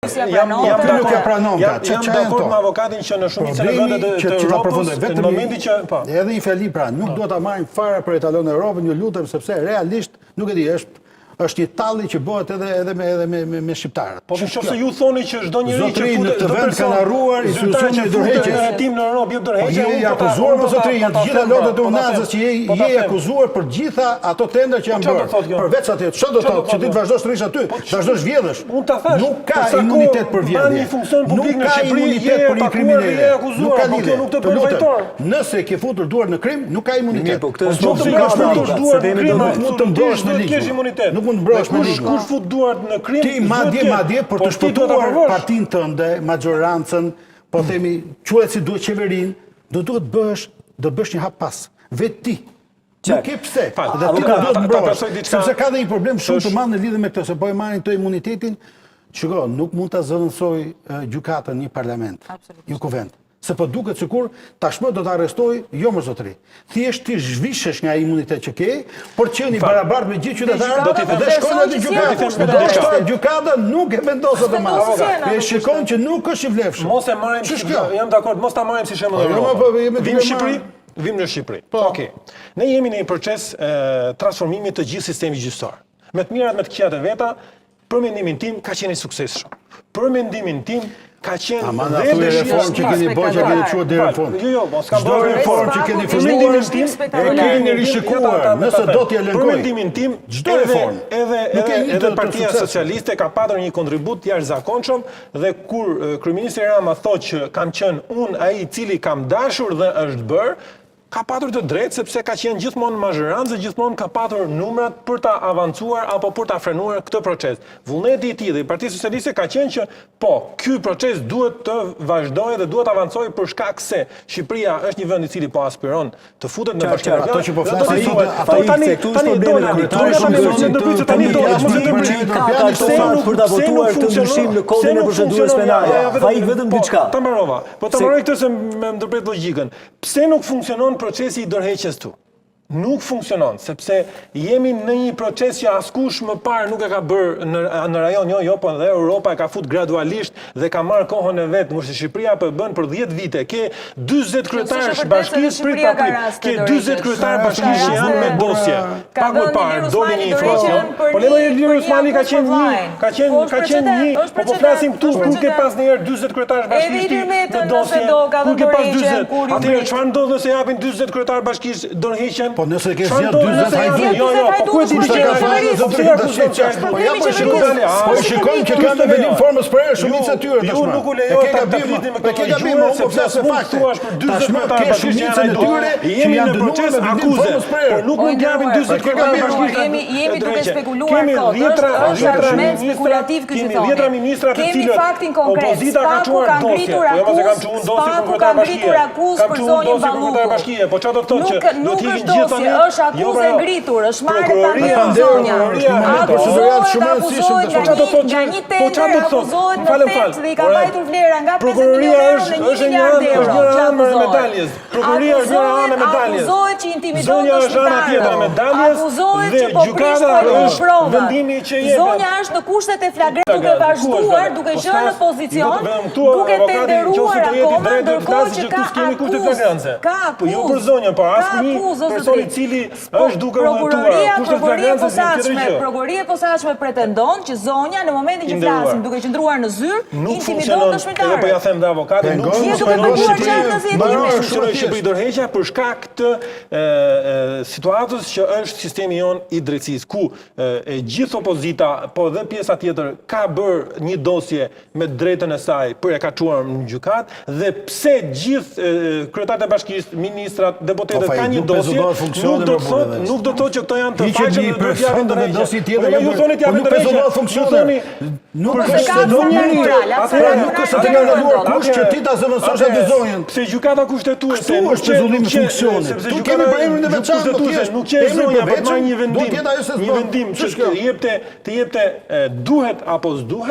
Jam dakord me avokatin që në shumicën e vendet të Europës, në momentin që edhe një fjali pra, nuk do ta marrim fare për etalon e Europën, ju lutem, sepse realisht nuk e di, është një talli që bëhet edhe me shqiptarët. Po nëse ju thoni që çdo njeri që futet në këtë vend kanë harruar institucionin e dorëheqjes. Në tim në Europë jep dorëheqje. Je akuzuar me zotëri, janë të gjitha lotët e unazës që je akuzuar për gjitha ato tendra që janë bërë. Përveç atij, çfarë do të thotë? Që ti të vazhdosh të rish aty, vazhdosh vjedhësh. Nuk ka imunitet për vjedhje. Nuk ka imunitet për një kriminal. Nuk ka lidhje. Të lutem. Nëse ke futur duart në krim, nuk ka imunitet. Po këtë nuk mund të mbrosh në ligj. Kush fut duart në krim? Ti madje për të shpëtuar partinë tënde, majorancën, po themi, quhet si duhet qeverinë, do bësh një hap pas. Vetë ti. Nuk ke pse. Dhe ti do të mbrosh. Sepse ka dhe një problem shumë të madh në lidhje me këtë, se po e marrin të imunitetin. Shiko, nuk mund ta zëvendësoj gjykatën një parlament, një kuvend. Se po duket sikur tashmë do të arrestoj, jo më zotëri. Thjesht ti zhvishesh nga imunitet që ke, por qeni barabart me gjithë qytetarët dhe shkon aty gjykata. Gjykata nuk e vendos atë masë. E shikon që nuk është i vlefshëm. Mos e marrim, jam dakord, mos ta marrim si shembull Europë. Vim në Shqipëri? Vim në Shqipëri. Okej. Ne jemi në një proces transformimi të gjithë sistemit gjyqësor. Me të mirat, me të këqijat e veta, për mendimin tim ka qenë i suksesshëm. Për mendimin tim ka qenë dhe reformë që keni bërë që keni çuar deri në fund. Jo, mos ka bërë reformë që keni filluar, e keni rishikuar, nëse do t'ja lëngoj. Për mendimin tim, çdo reformë. Edhe Partia Socialiste ka patur një kontribut jashtëzakonshëm dhe kur kryeministri Rama thotë që kam qenë unë ai i cili kam dashur dhe është bërë, ka patur të drejtë sepse ka qenë gjithmonë mazhërancë, gjithmonë ka patur numrat për ta avancuar apo për ta frenuar këtë proces. Vullneti i tij dhe i Partisë Socialiste ka qenë që po, ky proces duhet të vazhdojë dhe duhet të avancojë për shkak se Shqipëria është një vend i cili po aspiron të futet në bashkimin. Ato që po flasin ato tani për ta votuar këtë ndryshim në kodin e procedurës penale. Ai vetëm diçka. Ta mbarova. Po ta mbaroj këtë se më ndërpret logjikën. Pse nuk funksionon procesi i dorëheqjes tu? Nuk funksionon, sepse jemi në një proces që askush më parë nuk e ka bërë në rajon, jo, po dhe Europa e ka fut gradualisht dhe ka marrë kohën e vetë, kurse Shqipëria po e bën për 10 vite. Ke 40 kryetarë bashkisë, ke 40 kryetarë bashkisë që janë me dosje. Pak më parë doli një informacion. Po Lema Ilir Osmani ka qenë një, po flasim këtu, kur ke pas ndonjëherë 40 kryetarë bashkisë në dosje, kur ke pas 40. Atëherë çfarë ndodh nëse japin 40 kryetarë bashkisë dorëheqjen? Po nëse ke zgjatë 40 hajdu. Jo, po ku e di që ka zotëri? Po shikojmë që kanë vendim formës për shumica e tyre tashmë. Ju nuk u lejohet ta vizitni me këtë gabim, unë po flas se fakte. Tashmë ke shumica e tyre që janë në proces akuze, por nuk mund japin 40 kryetarë bashkisë. Jemi duke spekuluar kot, është argument spekulativ ky që thonë. Kemi faktin konkret, Spaku ka ngritur akuzë për zonjën Balluku. Po çfarë do të thotë që do të hiqin gjithë është akuzë e ngritur, është marrë pasion zonja. Akuzohet nga një tender, akuzohet në tet dhe i ka mbajtur vlera nga 50 milionë euro në 1 miliard euro. Prokuroria është njëra anë e medaljes. Akuzohet që intimidon Zonja të është ana tjetër e medaljes. Akuzohet që po prish për provë. Vendimi që jepet. Zonja është në kushtet e flagrant duke vazhduar, duke qenë në pozicion, duke tenderuar akoma, ndërkohë që ka akuzë. Ka akuzë. Jo për zonjën, por asnjë person i cili është duke Prokuroria e posaçme pretendon që zonja në momentin që flasim duke qëndruar në zyrë, intimidon dëshmitarët. Po ja them dhe avokatit, nuk funksionon Shqipëri dorëheqja për shkak të situatës që është sistemi jon i drejtësisë, ku e gjithë opozita, po dhe pjesa tjetër ka bërë një dosje me drejtën e saj për e ka çuar në gjykat dhe pse gjithë kryetarët e bashkisë, ministrat, deputetët kanë një dosje, nuk do të thotë që këto janë të faqe dhe do t'japin dorëheqje. Ju thoni t'japin dorëheqje. Nuk është të ndaluar kush që ti ta zëvendësosh atë zonjën. Pse gjykata kushtetuese nuk është zhvillim funksioni. Tu kemi për emrin e veçantë, nuk që e zonja për marrë një vendim që të jepte duhet apo s'duhet